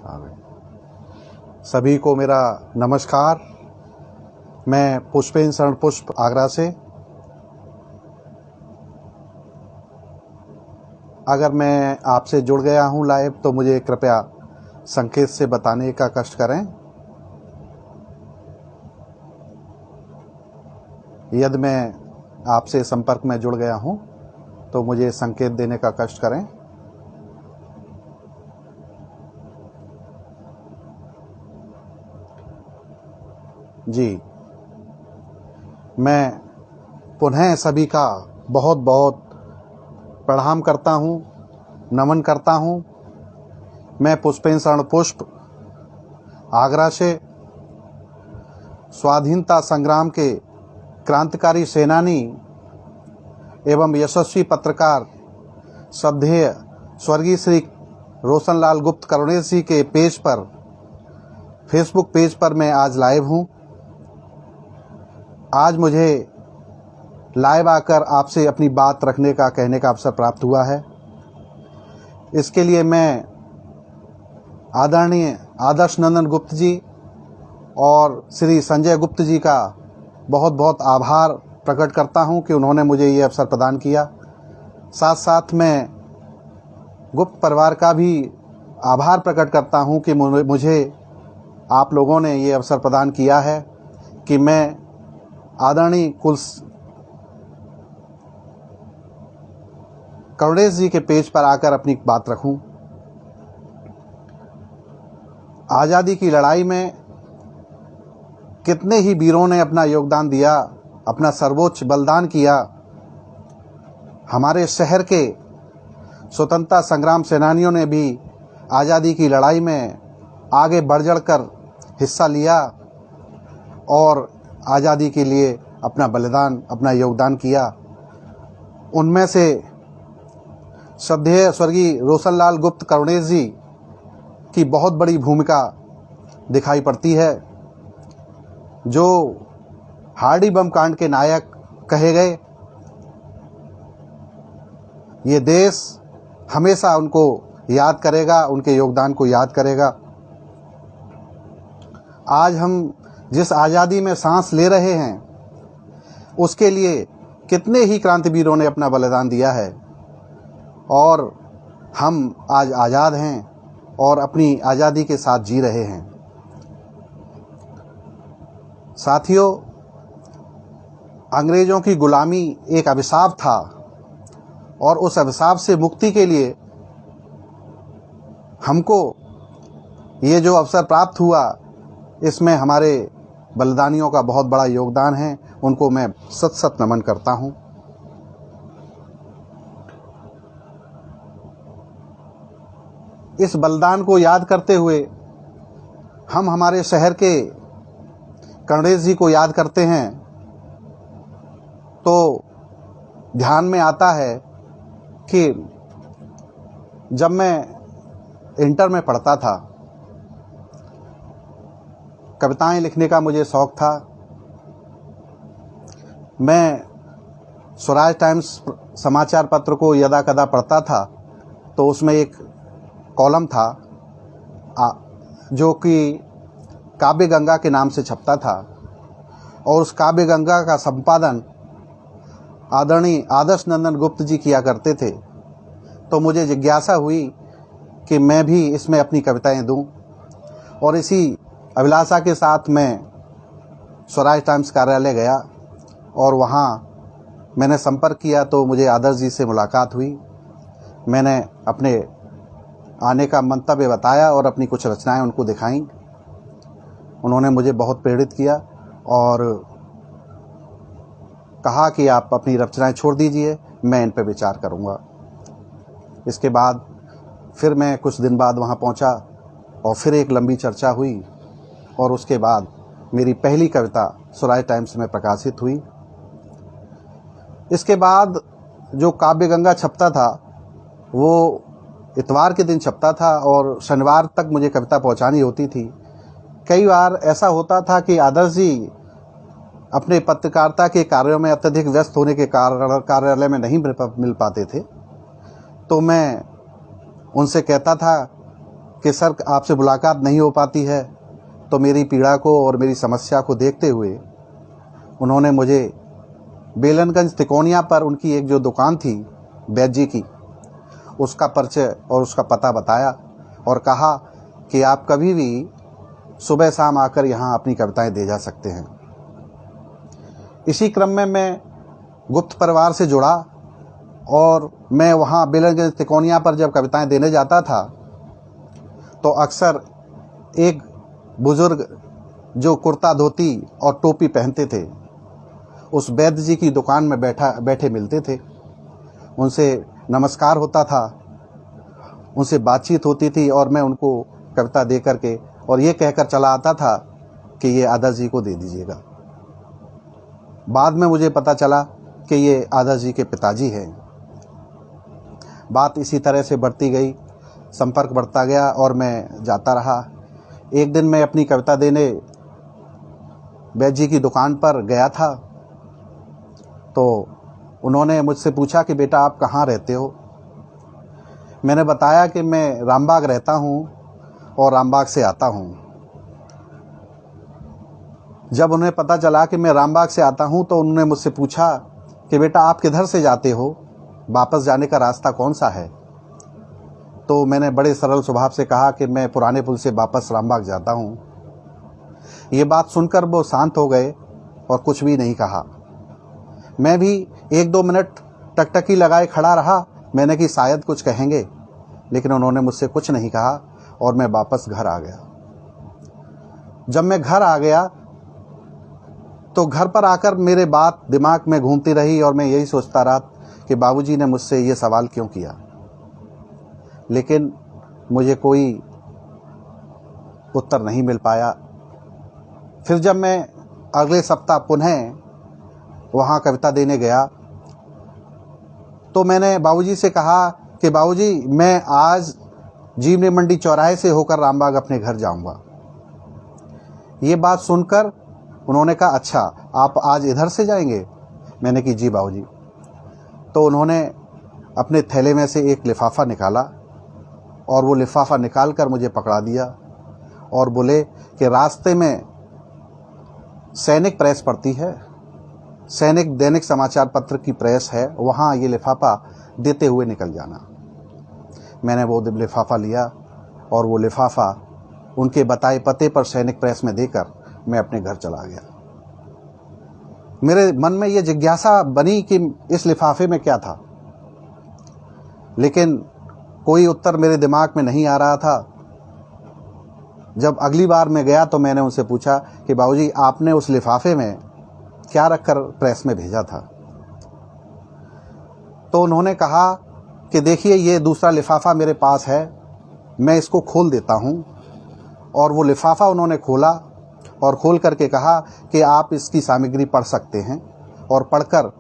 आ गए। सभी को मेरा नमस्कार। मैं पुष्पेंद्र शरण पुष्प आगरा से। अगर मैं आपसे जुड़ गया हूं लाइव तो मुझे कृपया संकेत से बताने का कष्ट करें। यदि मैं आपसे संपर्क में जुड़ गया हूं तो मुझे संकेत देने का कष्ट करें। जी, मैं पुनः सभी का बहुत बहुत प्रणाम करता हूं, नमन करता हूं। मैं पुष्पेंद्र शरण पुष्प आगरा से स्वाधीनता संग्राम के क्रांतिकारी सेनानी एवं यशस्वी पत्रकार श्रद्धेय स्वर्गीय श्री रोशनलाल गुप्त करुणेश जी के पेज पर, फेसबुक पेज पर मैं आज लाइव हूं। आज मुझे लाइव आकर आपसे अपनी बात रखने का, कहने का अवसर प्राप्त हुआ है। इसके लिए मैं आदरणीय आदर्श नंदन गुप्त जी और श्री संजय गुप्त जी का बहुत बहुत आभार प्रकट करता हूं कि उन्होंने मुझे ये अवसर प्रदान किया। साथ साथ मैं गुप्त परिवार का भी आभार प्रकट करता हूं कि मुझे आप लोगों ने ये अवसर प्रदान किया है कि मैं आदरणीय करुणेश जी के पेज पर आकर अपनी बात रखूं। आज़ादी की लड़ाई में कितने ही वीरों ने अपना योगदान दिया, अपना सर्वोच्च बलिदान किया। हमारे शहर के स्वतंत्रता संग्राम सेनानियों ने भी आज़ादी की लड़ाई में आगे बढ़ चढ़कर हिस्सा लिया और आज़ादी के लिए अपना बलिदान, अपना योगदान किया। उनमें से श्रद्धेय स्वर्गीय रोशनलाल गुप्त करुणेश जी की बहुत बड़ी भूमिका दिखाई पड़ती है, जो हार्डी बम कांड के नायक कहे गए। ये देश हमेशा उनको याद करेगा, उनके योगदान को याद करेगा। आज हम जिस आज़ादी में सांस ले रहे हैं उसके लिए कितने ही क्रांतिवीरों ने अपना बलिदान दिया है और हम आज आज़ाद हैं और अपनी आज़ादी के साथ जी रहे हैं। साथियों, अंग्रेज़ों की गुलामी एक अभिशाप था और उस अभिशाप से मुक्ति के लिए हमको ये जो अवसर प्राप्त हुआ, इसमें हमारे बलिदानियों का बहुत बड़ा योगदान है। उनको मैं सत सत नमन करता हूँ। इस बलिदान को याद करते हुए हम हमारे शहर के करुणेश जी को याद करते हैं तो ध्यान में आता है कि जब मैं इंटर में पढ़ता था, कविताएं लिखने का मुझे शौक़ था। मैं स्वराज टाइम्स समाचार पत्र को यदा कदा पढ़ता था तो उसमें एक कॉलम था जो कि काव्य गंगा के नाम से छपता था और उस काव्य गंगा का संपादन आदरणीय आदर्श नंदन गुप्त जी किया करते थे। तो मुझे जिज्ञासा हुई कि मैं भी इसमें अपनी कविताएं दूं और इसी अभिलाषा के साथ मैं स्वराज टाइम्स कार्यालय गया और वहाँ मैंने संपर्क किया तो मुझे आदर्श जी से मुलाकात हुई। मैंने अपने आने का मंतव्य बताया और अपनी कुछ रचनाएं उनको दिखाईं। उन्होंने मुझे बहुत प्रेरित किया और कहा कि आप अपनी रचनाएं छोड़ दीजिए, मैं इन पर विचार करूंगा। इसके बाद फिर मैं कुछ दिन बाद वहां पहुंचा और फिर एक लंबी चर्चा हुई और उसके बाद मेरी पहली कविता स्वराज टाइम्स में प्रकाशित हुई। इसके बाद जो काव्य गंगा छपता था वो इतवार के दिन छपता था और शनिवार तक मुझे कविता पहुंचानी होती थी। कई बार ऐसा होता था कि आदर्श जी अपने पत्रकारिता के कार्यों में अत्यधिक व्यस्त होने के कारण कार्यालय में नहीं मिल पाते थे, तो मैं उनसे कहता था कि सर आपसे मुलाकात नहीं हो पाती है, तो मेरी पीड़ा को और मेरी समस्या को देखते हुए उन्होंने मुझे बेलनगंज तिकोनिया पर उनकी एक जो दुकान थी वैद्य जी की, उसका परिचय और उसका पता बताया और कहा कि आप कभी भी सुबह शाम आकर यहाँ अपनी कविताएं दे जा सकते हैं। इसी क्रम में मैं गुप्त परिवार से जुड़ा और मैं वहाँ बेलनगंज तिकोनिया पर जब कविताएं देने जाता था तो अक्सर एक बुज़ुर्ग जो कुर्ता धोती और टोपी पहनते थे उस वैद्य जी की दुकान में बैठे मिलते थे। उनसे नमस्कार होता था, उनसे बातचीत होती थी और मैं उनको कविता दे करके और ये कहकर चला आता था कि ये आदर्श जी को दे दीजिएगा। बाद में मुझे पता चला कि ये आदर्श जी के पिताजी हैं। बात इसी तरह से बढ़ती गई, संपर्क बढ़ता गया और मैं जाता रहा। एक दिन मैं अपनी कविता देने वैद्य जी की दुकान पर गया था तो उन्होंने मुझसे पूछा कि बेटा आप कहाँ रहते हो। मैंने बताया कि मैं रामबाग रहता हूँ और रामबाग से आता हूँ। जब उन्हें पता चला कि मैं रामबाग से आता हूँ तो उन्होंने मुझसे पूछा कि बेटा आप किधर से जाते हो, वापस जाने का रास्ता कौन सा है। तो मैंने बड़े सरल स्वभाव से कहा कि मैं पुराने पुल से वापस रामबाग जाता हूँ। ये बात सुनकर वो शांत हो गए और कुछ भी नहीं कहा। मैं भी 1-2 मिनट टकटकी लगाए खड़ा रहा। मैंने कि शायद कुछ कहेंगे, लेकिन उन्होंने मुझसे कुछ नहीं कहा और मैं वापस घर आ गया। जब मैं घर आ गया तो घर पर आकर मेरे बात दिमाग में घूमती रही और मैं यही सोचता रहा कि बाबूजी ने मुझसे ये सवाल क्यों किया, लेकिन मुझे कोई उत्तर नहीं मिल पाया। फिर जब मैं अगले सप्ताह पुनः वहाँ कविता देने गया तो मैंने बाबूजी से कहा कि बाबूजी मैं आज जीवनी मंडी चौराहे से होकर रामबाग अपने घर जाऊँगा। ये बात सुनकर उन्होंने कहा अच्छा आप आज इधर से जाएंगे। मैंने कि जी बाबूजी। तो उन्होंने अपने थैले में से एक लिफाफा निकाला और वो लिफाफा निकाल कर मुझे पकड़ा दिया और बोले कि रास्ते में सैनिक प्रेस पड़ती है, सैनिक दैनिक समाचार पत्र की प्रेस है, वहाँ ये लिफाफा देते हुए निकल जाना। मैंने वो लिफाफा लिया और वो लिफाफा उनके बताए पते पर सैनिक प्रेस में देकर मैं अपने घर चला गया। मेरे मन में ये जिज्ञासा बनी कि इस लिफाफे में क्या था, लेकिन कोई उत्तर मेरे दिमाग में नहीं आ रहा था। जब अगली बार मैं गया तो मैंने उनसे पूछा कि बाबूजी आपने उस लिफाफे में क्या रखकर प्रेस में भेजा था। तो उन्होंने कहा कि देखिए ये दूसरा लिफाफा मेरे पास है, मैं इसको खोल देता हूँ। और वो लिफाफा उन्होंने खोला और खोल करके कहा कि आप इसकी सामग्री पढ़ सकते हैं और पढ़कर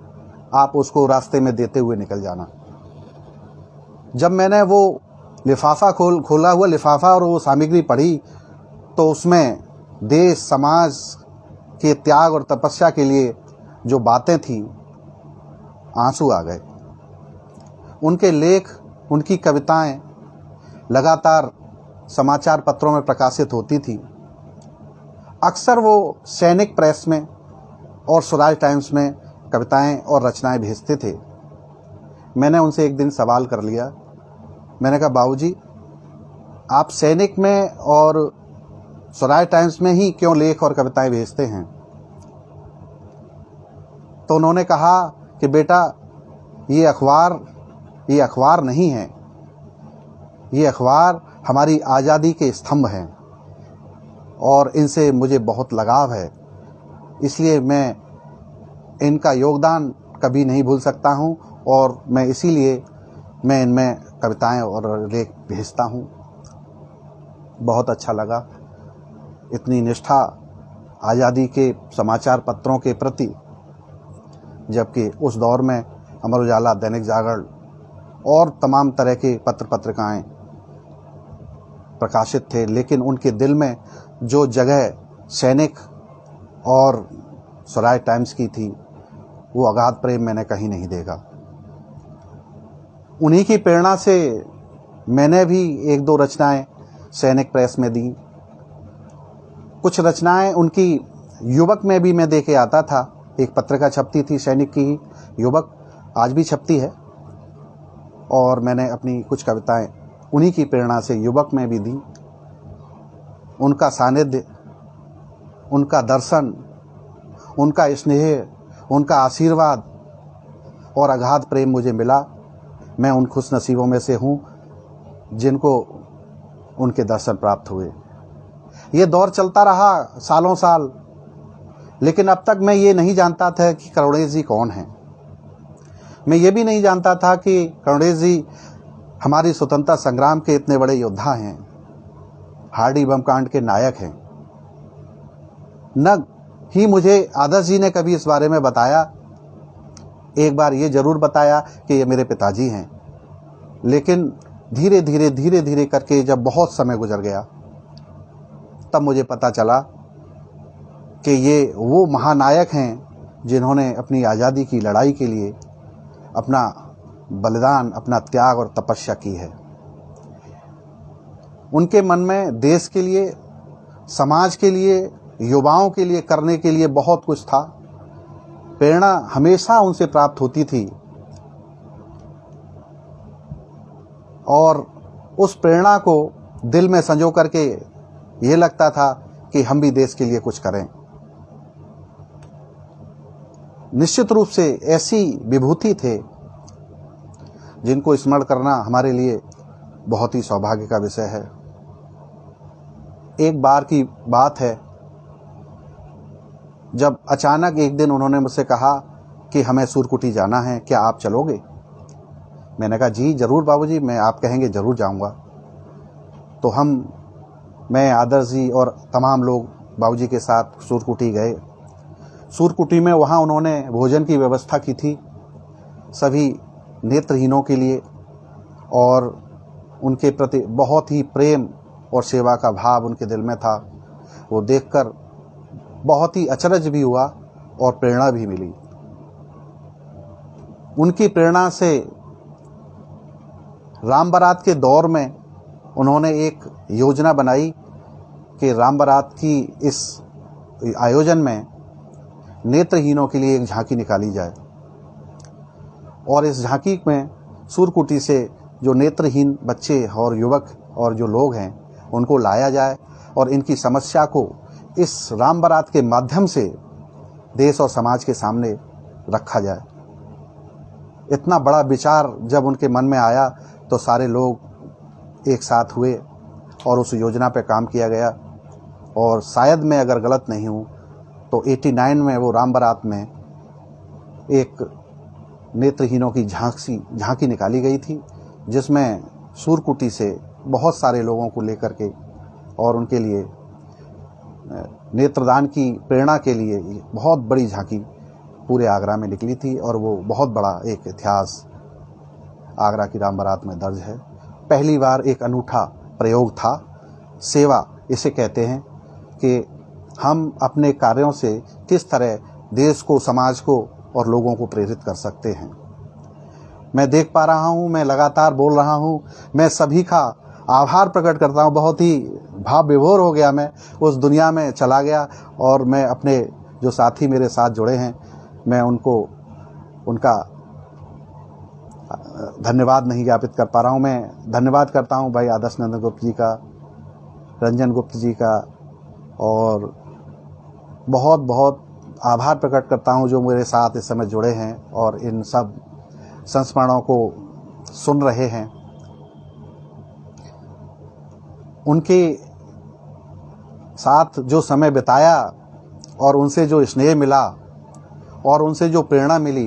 आप उसको रास्ते में देते हुए निकल जाना। जब मैंने वो लिफाफा खोला हुआ लिफाफा और वो सामग्री पढ़ी तो उसमें देश समाज के त्याग और तपस्या के लिए जो बातें थी, आंसू आ गए। उनके लेख, उनकी कविताएं लगातार समाचार पत्रों में प्रकाशित होती थी। अक्सर वो सैनिक प्रेस में और स्वराज टाइम्स में कविताएं और रचनाएं भेजते थे। मैंने उनसे एक दिन सवाल कर लिया। मैंने कहा बाबूजी आप सैनिक में और स्वराज टाइम्स में ही क्यों लेख और कविताएं भेजते हैं। तो उन्होंने कहा कि बेटा ये अखबार नहीं है, ये अखबार हमारी आज़ादी के स्तंभ हैं और इनसे मुझे बहुत लगाव है, इसलिए मैं इनका योगदान कभी नहीं भूल सकता हूँ और मैं इसीलिए मैं इनमें कविताएं और लेख भेजता हूँ। बहुत अच्छा लगा, इतनी निष्ठा आज़ादी के समाचार पत्रों के प्रति, जबकि उस दौर में अमर उजाला, दैनिक जागरण और तमाम तरह के पत्र पत्रिकाएं प्रकाशित थे, लेकिन उनके दिल में जो जगह सैनिक और स्वराज टाइम्स की थी वो अगाध प्रेम मैंने कहीं नहीं देखा। उन्हीं की प्रेरणा से मैंने भी 1-2 रचनाएं सैनिक प्रेस में दी। कुछ रचनाएं उनकी युवक में भी मैं दे के आता था। एक पत्रिका छपती थी सैनिक की ही, युवक, आज भी छपती है। और मैंने अपनी कुछ कविताएं उन्हीं की प्रेरणा से युवक में भी दी। उनका सानिध्य, उनका दर्शन, उनका स्नेह, उनका आशीर्वाद और अगाध प्रेम मुझे मिला। मैं उन खुश नसीबों में से हूँ जिनको उनके दर्शन प्राप्त हुए। ये दौर चलता रहा सालों साल, लेकिन अब तक मैं ये नहीं जानता था कि करुणेश जी कौन हैं। मैं ये भी नहीं जानता था कि करुणेश जी हमारी स्वतंत्रता संग्राम के इतने बड़े योद्धा हैं, हार्डी बम कांड के नायक हैं। न ही मुझे आदर्श जी ने कभी इस बारे में बताया। एक बार ये जरूर बताया कि ये मेरे पिताजी हैं, लेकिन धीरे धीरे करके जब बहुत समय गुजर गया तब मुझे पता चला कि ये वो महानायक हैं जिन्होंने अपनी आज़ादी की लड़ाई के लिए अपना बलिदान, अपना त्याग और तपस्या की है। उनके मन में देश के लिए, समाज के लिए, युवाओं के लिए करने के लिए बहुत कुछ था। प्रेरणा हमेशा उनसे प्राप्त होती थी और उस प्रेरणा को दिल में संजो करके ये लगता था कि हम भी देश के लिए कुछ करें। निश्चित रूप से ऐसी विभूति थे जिनको स्मरण करना हमारे लिए बहुत ही सौभाग्य का विषय है। एक बार की बात है जब अचानक एक दिन उन्होंने मुझसे कहा कि हमें सूरकुटी जाना है, क्या आप चलोगे? मैंने कहा जी ज़रूर बाबूजी, मैं आप कहेंगे ज़रूर जाऊंगा। तो मैं, आदर्श जी और तमाम लोग बाबूजी के साथ सूरकुटी गए। सूरकुटी में वहाँ उन्होंने भोजन की व्यवस्था की थी सभी नेत्रहीनों के लिए, और उनके प्रति बहुत ही प्रेम और सेवा का भाव उनके दिल में था। वो देखकर बहुत ही अचरज भी हुआ और प्रेरणा भी मिली। उनकी प्रेरणा से राम बारात के दौर में उन्होंने एक योजना बनाई कि राम बारात की इस आयोजन में नेत्रहीनों के लिए एक झांकी निकाली जाए और इस झांकी में सूरकुटी से जो नेत्रहीन बच्चे और युवक और जो लोग हैं उनको लाया जाए और इनकी समस्या को इस राम बारात के माध्यम से देश और समाज के सामने रखा जाए। इतना बड़ा विचार जब उनके मन में आया तो सारे लोग एक साथ हुए और उस योजना पे काम किया गया। और शायद मैं अगर गलत नहीं हूँ तो 89 में वो राम बारात में एक नेत्रहीनों की झांकी निकाली गई थी, जिसमें सूरकुटी से बहुत सारे लोगों को लेकर के और उनके लिए नेत्रदान की प्रेरणा के लिए बहुत बड़ी झांकी पूरे आगरा में निकली थी। और वो बहुत बड़ा एक इतिहास आगरा की राम बारात में दर्ज है। पहली बार एक अनूठा प्रयोग था, सेवा इसे कहते हैं, कि हम अपने कार्यों से किस तरह देश को, समाज को और लोगों को प्रेरित कर सकते हैं। मैं देख पा रहा हूँ, मैं लगातार बोल रहा हूँ, मैं सभी का आभार प्रकट करता हूँ। बहुत ही भाव विभोर हो गया, मैं उस दुनिया में चला गया और मैं अपने जो साथी मेरे साथ जुड़े हैं मैं उनका धन्यवाद नहीं ज्ञापित कर पा रहा हूँ। मैं धन्यवाद करता हूँ भाई आदर्श नंदन गुप्त जी का, रंजन गुप्त जी का, और बहुत बहुत आभार प्रकट करता हूँ जो मेरे साथ इस समय जुड़े हैं और इन सब संस्मरणों को सुन रहे हैं। उनके साथ जो समय बिताया और उनसे जो स्नेह मिला और उनसे जो प्रेरणा मिली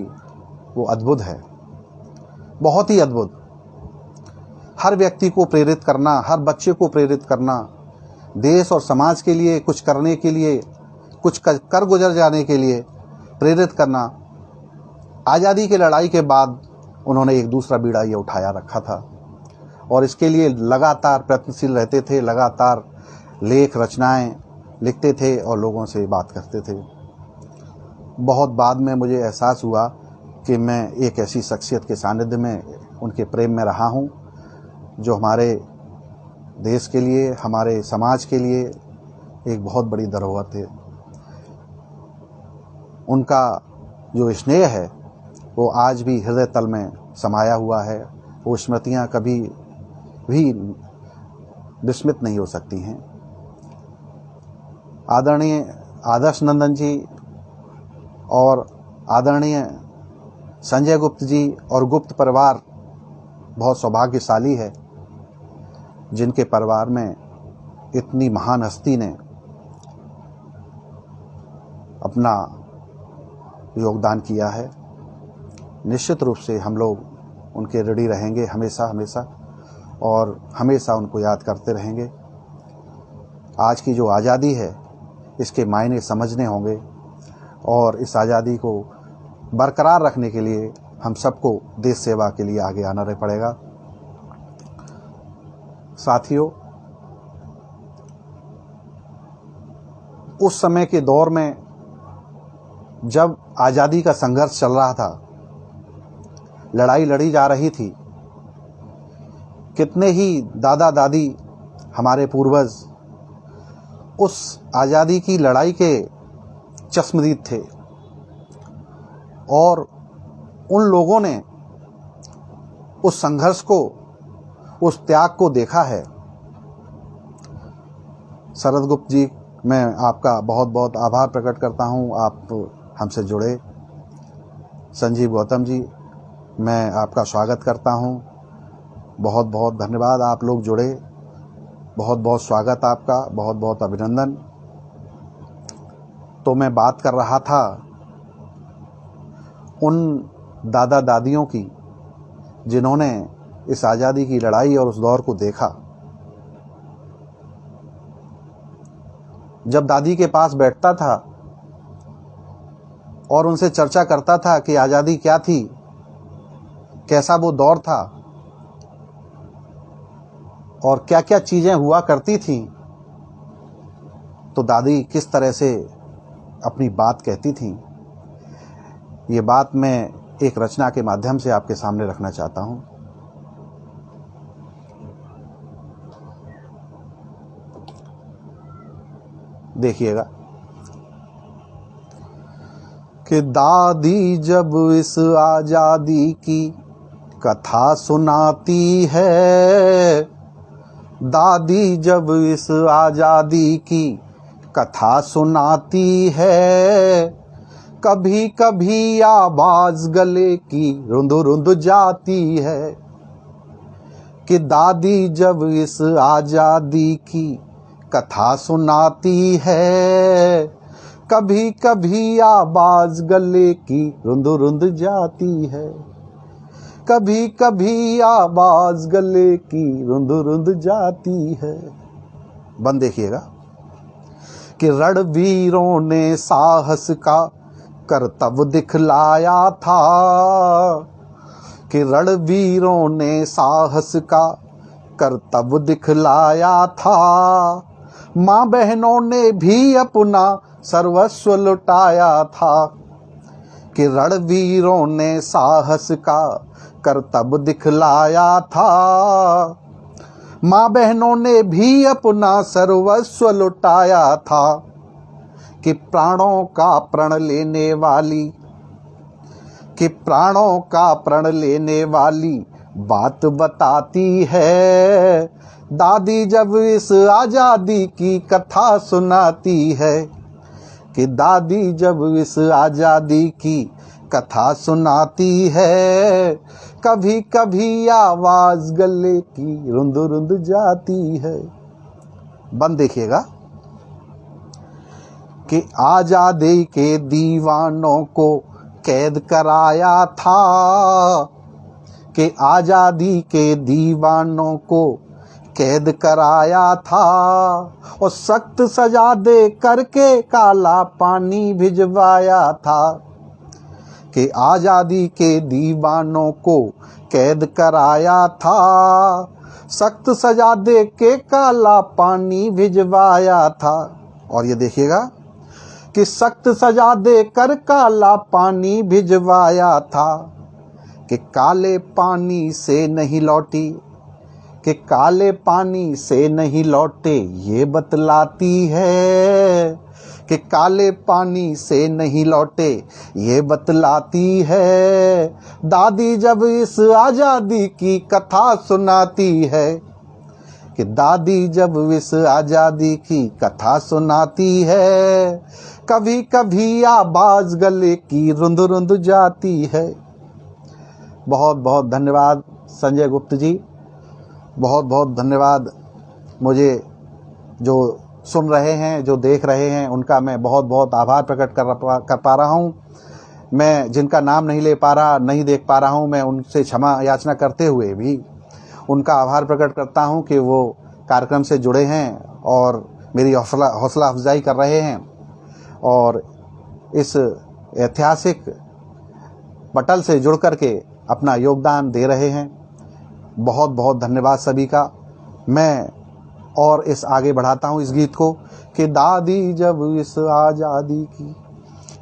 वो अद्भुत है, बहुत ही अद्भुत। हर व्यक्ति को प्रेरित करना, हर बच्चे को प्रेरित करना, देश और समाज के लिए कुछ करने के लिए, कुछ कर गुजर जाने के लिए प्रेरित करना। आज़ादी की लड़ाई के बाद उन्होंने एक दूसरा बीड़ा ये उठाया रखा था और इसके लिए लगातार प्रयत्नशील रहते थे, लगातार लेख रचनाएं लिखते थे और लोगों से बात करते थे। बहुत बाद में मुझे एहसास हुआ कि मैं एक ऐसी शख्सियत के सानिध्य में, उनके प्रेम में रहा हूं जो हमारे देश के लिए, हमारे समाज के लिए एक बहुत बड़ी धरोहर थे। उनका जो स्नेह है वो आज भी हृदय तल में समाया हुआ है। वो स्मृतियाँ कभी भी विस्मृत नहीं हो सकती हैं। आदरणीय आदर्श नंदन जी और आदरणीय संजय गुप्त जी और गुप्त परिवार बहुत सौभाग्यशाली है, जिनके परिवार में इतनी महान हस्ती ने अपना योगदान किया है। निश्चित रूप से हम लोग उनके ऋणी रहेंगे हमेशा हमेशा, और हमेशा उनको याद करते रहेंगे। आज की जो आज़ादी है इसके मायने समझने होंगे, और इस आज़ादी को बरकरार रखने के लिए हम सबको देश सेवा के लिए आगे आना पड़ेगा। साथियों, उस समय के दौर में जब आज़ादी का संघर्ष चल रहा था, लड़ाई लड़ी जा रही थी, कितने ही दादा दादी हमारे पूर्वज उस आज़ादी की लड़ाई के चश्मदीद थे, और उन लोगों ने उस संघर्ष को, उस त्याग को देखा है। शरद गुप्त जी, मैं आपका बहुत बहुत आभार प्रकट करता हूं, आप हमसे जुड़े। संजीव गौतम जी, मैं आपका स्वागत करता हूं। बहुत बहुत धन्यवाद, आप लोग जुड़े। बहुत बहुत स्वागत आपका, बहुत बहुत अभिनंदन। तो मैं बात कर रहा था उन दादा दादियों की जिन्होंने इस आज़ादी की लड़ाई और उस दौर को देखा। जब दादी के पास बैठता था और उनसे चर्चा करता था कि आज़ादी क्या थी, कैसा वो दौर था और क्या क्या चीज़ें हुआ करती थी, तो दादी किस तरह से अपनी बात कहती थी, ये बात मैं एक रचना के माध्यम से आपके सामने रखना चाहता हूँ। देखिएगा कि दादी जब इस आज़ादी की कथा सुनाती है, दादी जब इस आज़ादी की कथा सुनाती है, कभी कभी आवाज़ गले की रुंध रुंध जाती है। कि दादी जब इस आज़ादी की कथा सुनाती है, कभी कभी आवाज़ गले की रुंध रुंध जाती है, कभी कभी आवाज़ गले की रुंध रुंध जाती है। बंद देखिएगा कि रणवीरों ने साहस का करतब दिखलाया था, कि रणवीरों ने साहस का करतब दिखलाया था, माँ बहनों ने भी अपना सर्वस्व लुटाया था। कि रणवीरों ने साहस का करतब दिखलाया था, माँ बहनों ने भी अपना सर्वस्व लुटाया था। कि प्राणों का प्रण लेने वाली, कि प्राणों का प्रण लेने वाली बात बताती है, दादी जब इस आज़ादी की कथा सुनाती है। कि दादी जब इस आज़ादी की कथा सुनाती है, कभी कभी आवाज़ गले की रुंध रुंध जाती है। बंद देखिएगा कि आज़ादी के दीवानों को कैद कराया था, कि आज़ादी के दीवानों को कैद कराया था, और सख्त सजा दे करके काला पानी भिजवाया था। कि आज़ादी के दीवानों को कैद कराया था, सख्त सजा दे के काला पानी भिजवाया था। और ये देखिएगा कि सख्त सजा दे कर काला पानी भिजवाया था। कि काले पानी से नहीं लौटी, कि काले पानी से नहीं लौटे ये बतलाती है, कि काले पानी से नहीं लौटे ये बतलाती है। दादी जब इस आज़ादी की कथा सुनाती है, कि दादी जब इस आज़ादी की कथा सुनाती है, कभी कभी आवाज़ गले की रुंध रुंध जाती है। बहुत बहुत धन्यवाद संजय गुप्त जी, बहुत बहुत धन्यवाद। मुझे जो सुन रहे हैं, जो देख रहे हैं, उनका मैं बहुत बहुत आभार प्रकट कर पा रहा हूँ। मैं जिनका नाम नहीं ले पा रहा, नहीं देख पा रहा हूँ, मैं उनसे क्षमा याचना करते हुए भी उनका आभार प्रकट करता हूँ कि वो कार्यक्रम से जुड़े हैं और मेरी हौसला अफजाई कर रहे हैं और इस ऐतिहासिक पटल से जुड़ कर के अपना योगदान दे रहे हैं। बहुत बहुत धन्यवाद सभी का। मैं और इस आगे बढ़ाता हूँ इस गीत को कि दादी जब इस आज़ादी की,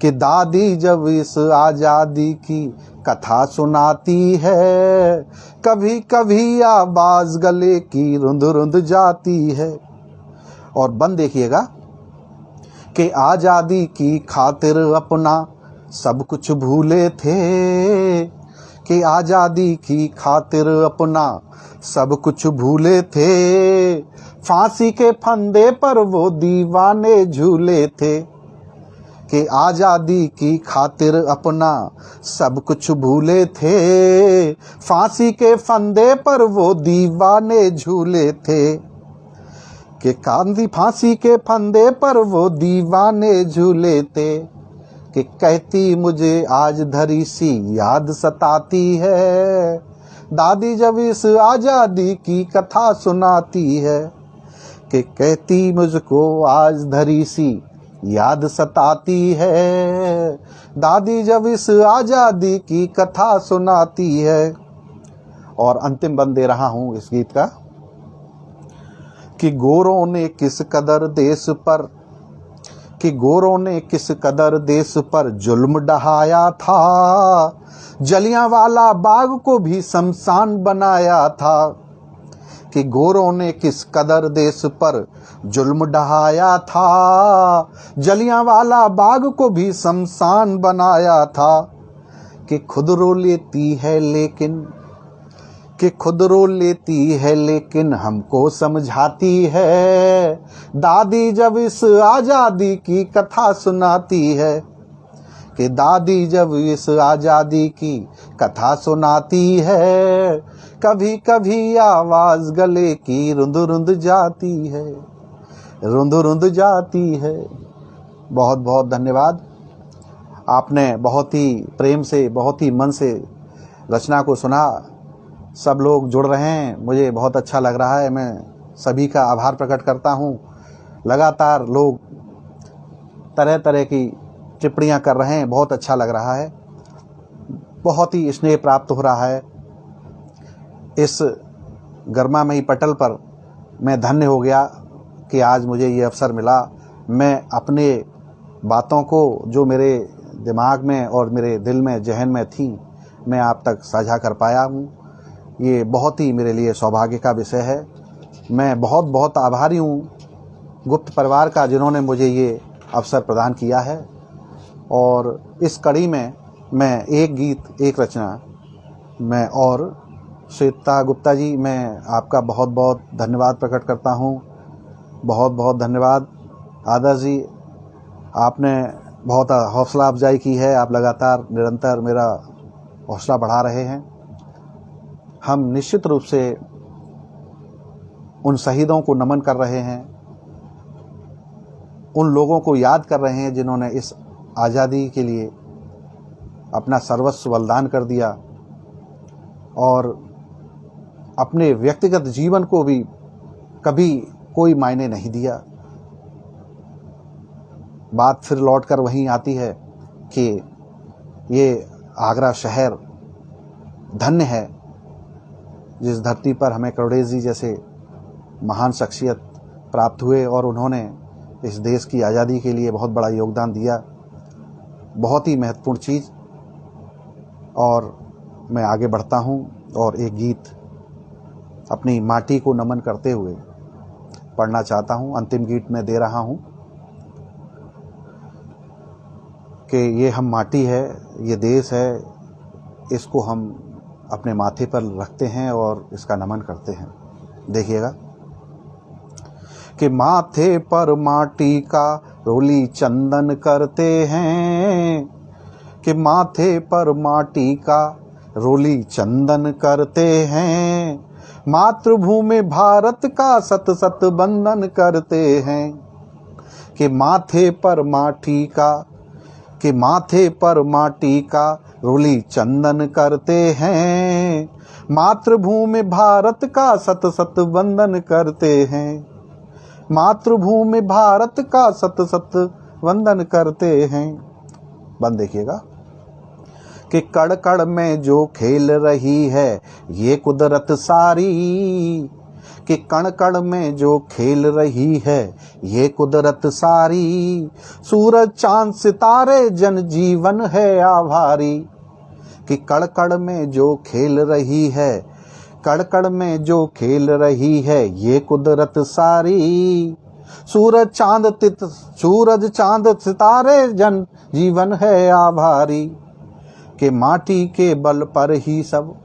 कि दादी जब इस आज़ादी की कथा सुनाती है, कभी कभी आवाज़ गले की रुंध रुंध जाती है। और बंद देखिएगा कि आज़ादी की खातिर अपना सब कुछ भूले थे, कि आज़ादी की खातिर अपना सब कुछ भूले थे। फांसी के फंदे पर वो दीवाने झूले थे, कि आज़ादी की खातिर अपना सब कुछ भूले थे। फांसी के फंदे पर वो दीवाने झूले थे, कि गांधी फांसी के फंदे पर वो दीवाने झूले थे। कि कहती मुझे आज धरी सी याद सताती है, दादी जब इस आज़ादी की कथा सुनाती है, कि कहती मुझको आज धरी सी याद सताती है, दादी जब इस आज़ादी की कथा सुनाती है। और अंतिम बंद दे रहा हूँ इस गीत का कि गोरों ने किस कदर देश पर, कि गोरों ने किस कदर देश पर जुल्म ढाया था, जलियांवाला बाग को भी शमशान बनाया था। कि गोरों ने किस कदर देश पर जुल्म ढाया था, जलियांवाला बाग को भी शमशान बनाया था। कि खुद रो लेती है लेकिन, कि खुद रो लेती है लेकिन हमको समझाती है, दादी जब इस आज़ादी की कथा सुनाती है, कि दादी जब इस आज़ादी की कथा सुनाती है, कभी कभी आवाज़ गले की रुंध रुंध जाती है, रुंध रुंध जाती है। बहुत बहुत धन्यवाद। आपने बहुत ही प्रेम से, बहुत ही मन से रचना को सुना। सब लोग जुड़ रहे हैं, मुझे बहुत अच्छा लग रहा है। मैं सभी का आभार प्रकट करता हूँ। लगातार लोग तरह तरह की टिप्पणियाँ कर रहे हैं, बहुत अच्छा लग रहा है, बहुत ही स्नेह प्राप्त हो रहा है। इस गर्मामयी पटल पर मैं धन्य हो गया कि आज मुझे ये अवसर मिला। मैं अपने बातों को जो मेरे दिमाग में और मेरे दिल में, जहन में थी, मैं आप तक साझा कर पाया हूँ। ये बहुत ही मेरे लिए सौभाग्य का विषय है। मैं बहुत बहुत आभारी हूँ गुप्त परिवार का, जिन्होंने मुझे ये अवसर प्रदान किया है। और इस कड़ी में मैं एक गीत, एक रचना मैं और श्वेता गुप्ता जी, मैं आपका बहुत बहुत धन्यवाद प्रकट करता हूँ। बहुत बहुत धन्यवाद आदर्श जी, आपने बहुत हौसला अफजाई की है। आप लगातार निरंतर मेरा हौसला बढ़ा रहे हैं। हम निश्चित रूप से उन शहीदों को नमन कर रहे हैं, उन लोगों को याद कर रहे हैं जिन्होंने इस आज़ादी के लिए अपना सर्वस्व बलिदान कर दिया और अपने व्यक्तिगत जीवन को भी कभी कोई मायने नहीं दिया। बात फिर लौट कर वहीं आती है कि ये आगरा शहर धन्य है जिस धरती पर हमें करुणेश जी जैसे महान शख्सियत प्राप्त हुए और उन्होंने इस देश की आज़ादी के लिए बहुत बड़ा योगदान दिया। बहुत ही महत्वपूर्ण चीज़। और मैं आगे बढ़ता हूँ और एक गीत अपनी माटी को नमन करते हुए पढ़ना चाहता हूँ। अंतिम गीत में दे रहा हूँ कि ये हम माटी है, ये देश है, इसको हम अपने माथे पर रखते हैं और इसका नमन करते हैं। देखिएगा कि माथे पर माटी का रोली चंदन करते हैं, कि माथे पर माटी का रोली चंदन करते हैं, मातृभूमि भारत का सत सत बंधन करते हैं। कि माथे पर माटी का, कि माथे पर माटी का रोली चंदन करते हैं, मातृभूमि भारत का सत सत वंदन करते हैं, मातृभूमि भारत का सत सत वंदन करते हैं। बंद देखिएगा कि कड़ कड़ में जो खेल रही है ये कुदरत सारी, कि कण कण में जो खेल रही है ये कुदरत सारी, सूरज चांद सितारे जन जीवन है आभारी। कि कण कण में जो खेल रही है, कण कण में जो खेल रही है ये कुदरत सारी, सूरज चांद सितारे जन जीवन है आभारी। कि माटी के बल पर ही सब,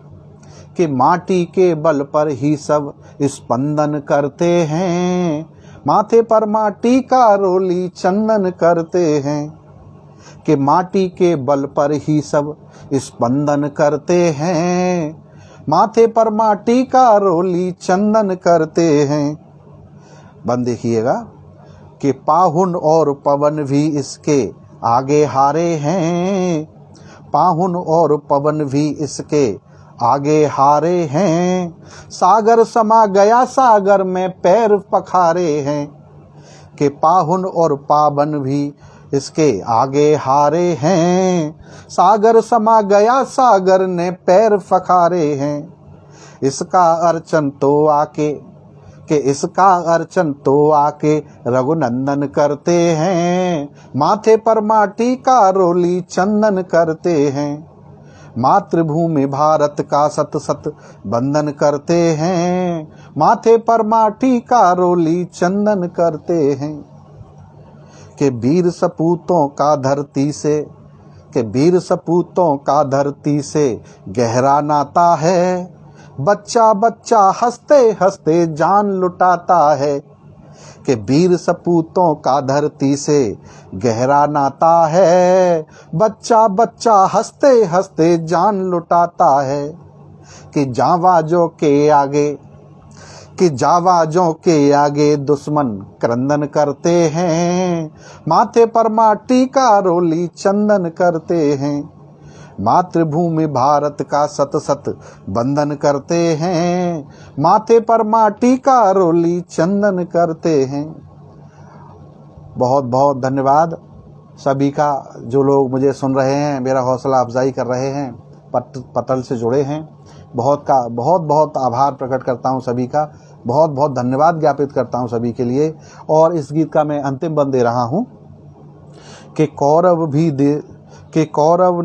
कि माटी के बल पर ही सब स्पंदन करते हैं, माथे पर माटी का रोली चंदन करते हैं। कि माटी के बल पर ही सब स्पंदन करते हैं, माथे पर माटी का रोली चंदन करते हैं। बंद देखिएगा कि पाहुन और पवन भी इसके आगे हारे हैं, पाहुन और पवन भी इसके आगे हारे हैं, सागर समा गया सागर में पैर पखारे हैं। कि पाहुन और पावन भी इसके आगे हारे हैं, सागर समा गया सागर ने पैर पखारे हैं। इसका अर्चन तो आके, कि इसका अर्चन तो आके रघुनंदन करते हैं, माथे पर माटी का रोली चंदन करते हैं, मातृभूमि भारत का सत सत बंधन करते हैं, माथे पर माटी का रोली चंदन करते हैं। कि वीर सपूतों का धरती से, कि वीर सपूतों का धरती से गहरा नाता है, बच्चा बच्चा हंसते हंसते जान लुटाता है। कि वीर सपूतों का धरती से गहरा नाता है, बच्चा बच्चा हंसते हंसते जान लुटाता है। कि जाबाजों के आगे, कि जाबाजों के आगे दुश्मन क्रंदन करते हैं, माथे पर माटी का रोली चंदन करते हैं, मातृभूमि भारत का सत सत बंधन करते हैं, माथे पर माटी का रोली चंदन करते हैं। बहुत बहुत धन्यवाद सभी का, जो लोग मुझे सुन रहे हैं, मेरा हौसला अफजाई कर रहे हैं, पटल से जुड़े हैं। बहुत आभार प्रकट करता हूं सभी का, बहुत बहुत धन्यवाद ज्ञापित करता हूं सभी के लिए। और इस गीत का मैं अंतिम बंद दे रहा हूं कि कौरव भी दे, कि कौरव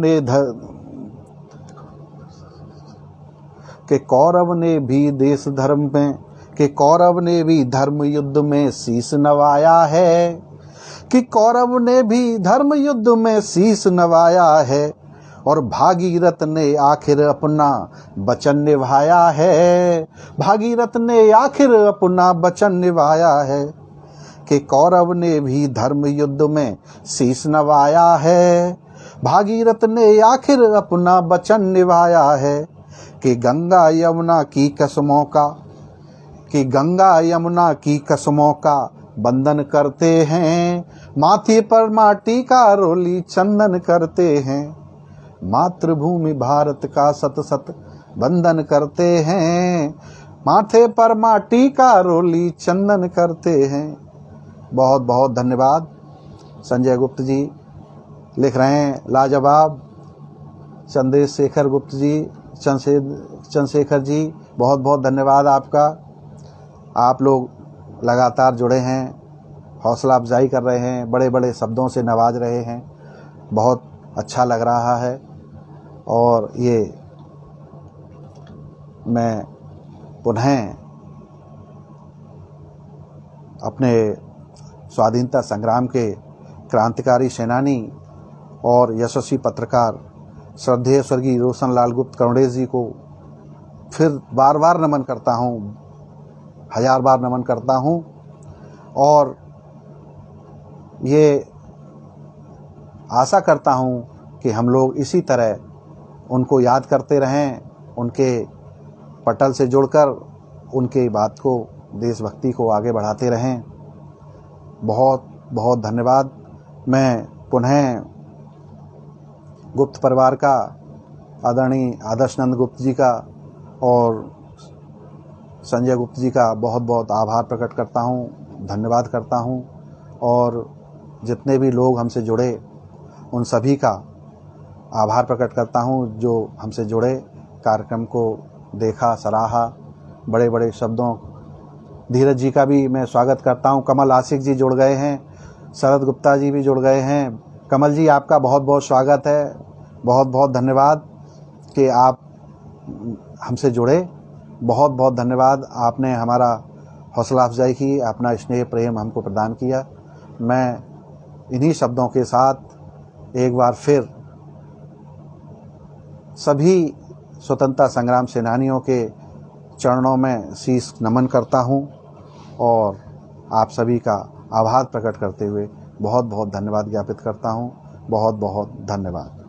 ने भी देश धर्म में, कि कौरव ने भी धर्म युद्ध में शीश नवाया है, कि कौरव ने भी धर्म युद्ध में शीश नवाया है, और भागीरथ ने आखिर अपना वचन निभाया है, भागीरथ ने आखिर अपना वचन निभाया है। कि कौरव ने भी धर्म युद्ध में शीश नवाया है, भागीरथ ने आखिर अपना वचन निभाया है। कि गंगा यमुना की कसमों का, कि गंगा यमुना की कसमों का बंधन करते हैं, माथे पर माटी का रोली चंदन करते हैं, मातृभूमि भारत का सत सत बंधन करते हैं, माथे पर माटी का रोली चंदन करते हैं। बहुत बहुत धन्यवाद। संजय गुप्त जी लिख रहे हैं, लाजवाब। चंद्रशेखर गुप्त जी, चंद्रशेखर जी, बहुत बहुत धन्यवाद आपका। आप लोग लगातार जुड़े हैं, हौसला अफजाई कर रहे हैं, बड़े बड़े शब्दों से नवाज रहे हैं, बहुत अच्छा लग रहा है। और ये मैं पुनः अपने स्वाधीनता संग्राम के क्रांतिकारी सेनानी और यशस्वी पत्रकार श्रद्धेय स्वर्गीय रोशनलाल गुप्त करुणेश जी को फिर बार बार नमन करता हूँ, 1000 बार नमन करता हूँ। और ये आशा करता हूँ कि हम लोग इसी तरह उनको याद करते रहें, उनके पटल से जुड़कर उनकी बात को, देशभक्ति को आगे बढ़ाते रहें। बहुत बहुत धन्यवाद। मैं पुनः गुप्त परिवार का, आदरणीय आदर्श नंद गुप्त जी का और संजय गुप्त जी का बहुत बहुत आभार प्रकट करता हूँ, धन्यवाद करता हूँ। और जितने भी लोग हमसे जुड़े उन सभी का आभार प्रकट करता हूँ जो हमसे जुड़े, कार्यक्रम को देखा, सराहा, बड़े बड़े शब्दों। धीरज जी का भी मैं स्वागत करता हूँ। कमल आशिक जी जुड़ गए हैं, शरद गुप्ता जी भी जुड़ गए हैं। कमल जी, आपका बहुत बहुत स्वागत है, बहुत बहुत धन्यवाद कि आप हमसे जुड़े। बहुत बहुत धन्यवाद, आपने हमारा हौसला अफजाई की, अपना स्नेह प्रेम हमको प्रदान किया। मैं इन्हीं शब्दों के साथ एक बार फिर सभी स्वतंत्रता संग्राम सेनानियों के चरणों में शीश नमन करता हूँ और आप सभी का आभार प्रकट करते हुए बहुत बहुत धन्यवाद ज्ञापित करता हूँ। बहुत बहुत धन्यवाद।